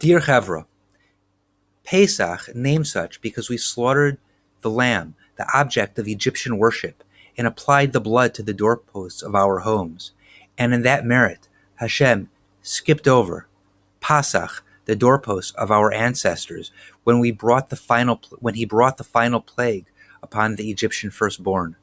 Dear Chevra, Pesach named such because we slaughtered the lamb, the object of Egyptian worship, and applied the blood to the doorposts of our homes. And in that merit, Hashem skipped over Pesach, the doorposts of our ancestors, when he brought the final plague upon the Egyptian firstborn.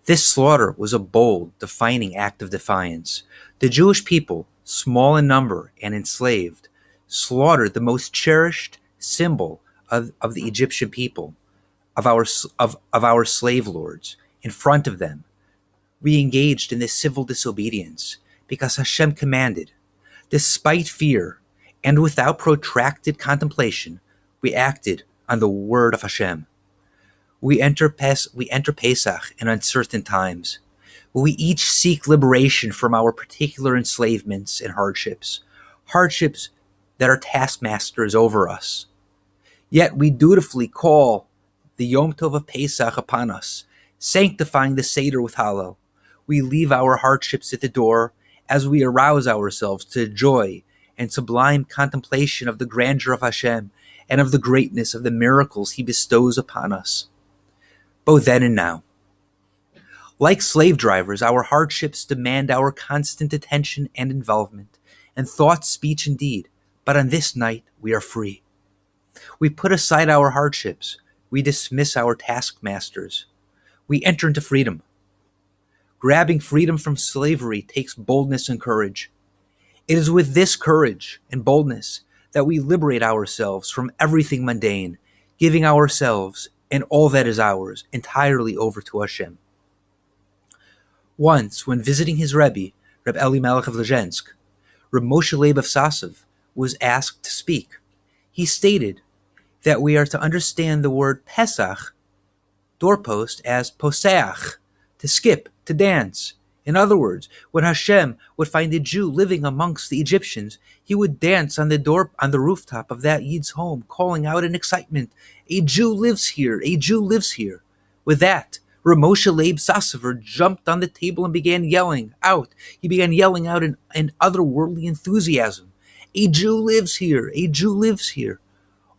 This slaughter was a bold, defining act of defiance. The Jewish people, small in number and enslaved, slaughtered the most cherished symbol of the Egyptian people, of our slave lords, in front of them. We engaged in this civil disobedience because Hashem commanded. Despite fear and without protracted contemplation, we acted on the word of Hashem. We enter Pesach in uncertain times. We each seek liberation from our particular enslavements and hardships that are taskmasters over us. Yet we dutifully call the Yom Tov of Pesach upon us, sanctifying the Seder with Hallel. We leave our hardships at the door as we arouse ourselves to joy and sublime contemplation of the grandeur of Hashem and of the greatness of the miracles He bestows upon us, both then and now. Like slave drivers, our hardships demand our constant attention and involvement, and thought, speech, and deed. But on this night, we are free. We put aside our hardships. We dismiss our taskmasters. We enter into freedom. Grabbing freedom from slavery takes boldness and courage. It is with this courage and boldness that we liberate ourselves from everything mundane, giving ourselves and all that is ours entirely over to Hashem. Once, when visiting his Rebbe, Reb Elimelech of Lezhensk, Reb Moshe Leib of Sasav was asked to speak. He stated that we are to understand the word Pesach, doorpost, as poseach, to skip, to dance. In other words, when Hashem would find a Jew living amongst the Egyptians, he would dance on the rooftop of that Yid's home, calling out in excitement, "A Jew lives here! A Jew lives here!" With that, Reb Moshe Leib Sasaver jumped on the table and began yelling out. He began yelling out in otherworldly enthusiasm, "A Jew lives here! A Jew lives here!"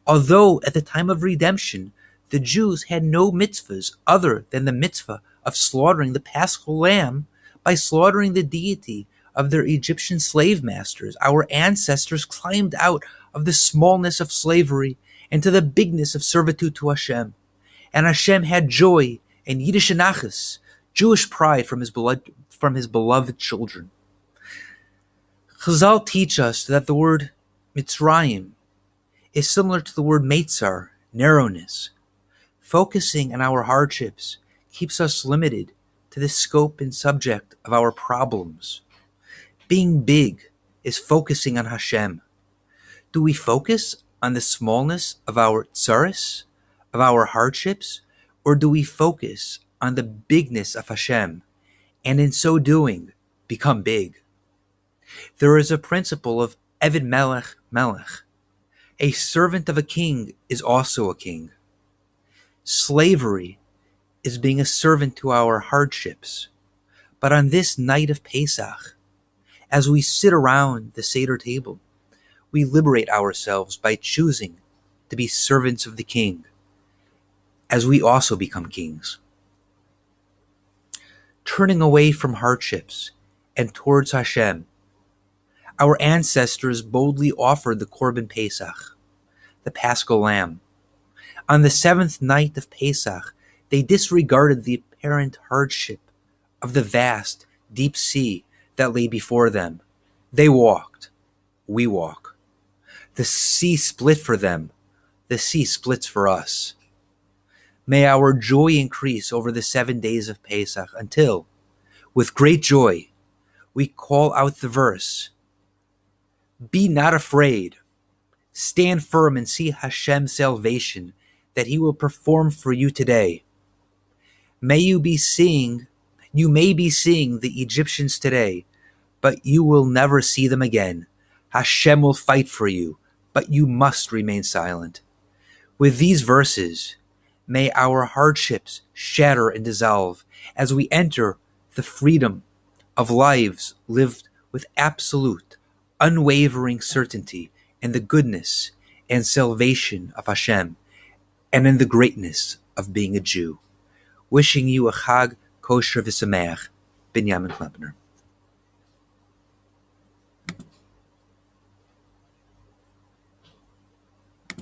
Although at the time of redemption, the Jews had no mitzvahs other than the mitzvah of slaughtering the Paschal lamb by slaughtering the deity of their Egyptian slave masters, our ancestors climbed out of the smallness of slavery into the bigness of servitude to Hashem. And Hashem had joy and Yiddish nachas, Jewish pride from his beloved children. Chazal teach us that the word Mitzrayim is similar to the word Meitzar, narrowness. Focusing on our hardships keeps us limited to the scope and subject of our problems. Being big is focusing on Hashem. Do we focus on the smallness of our tsaris, of our hardships, or do we focus on the bigness of Hashem, and in so doing, become big? There is a principle of Eved Melech Melech. A servant of a king is also a king. Slavery is being a servant to our hardships. But on this night of Pesach, as we sit around the Seder table, we liberate ourselves by choosing to be servants of the King, as we also become kings. Turning away from hardships and towards Hashem, our ancestors boldly offered the Korban Pesach, the Paschal Lamb. On the seventh night of Pesach, they disregarded the apparent hardship of the vast, deep sea that lay before them. They walked. We walk. The sea split for them. The sea splits for us. May our joy increase over the 7 days of Pesach until, with great joy, we call out the verse, "Be not afraid. Stand firm and see Hashem's salvation that He will perform for you today. You may be seeing the Egyptians today, but you will never see them again. Hashem will fight for you, but you must remain silent." With these verses, may our hardships shatter and dissolve as we enter the freedom of lives lived with absolute, unwavering certainty in the goodness and salvation of Hashem, and in the greatness of being a Jew. Wishing you a Chag Kosher V'Sameach, Binyamin Klepner.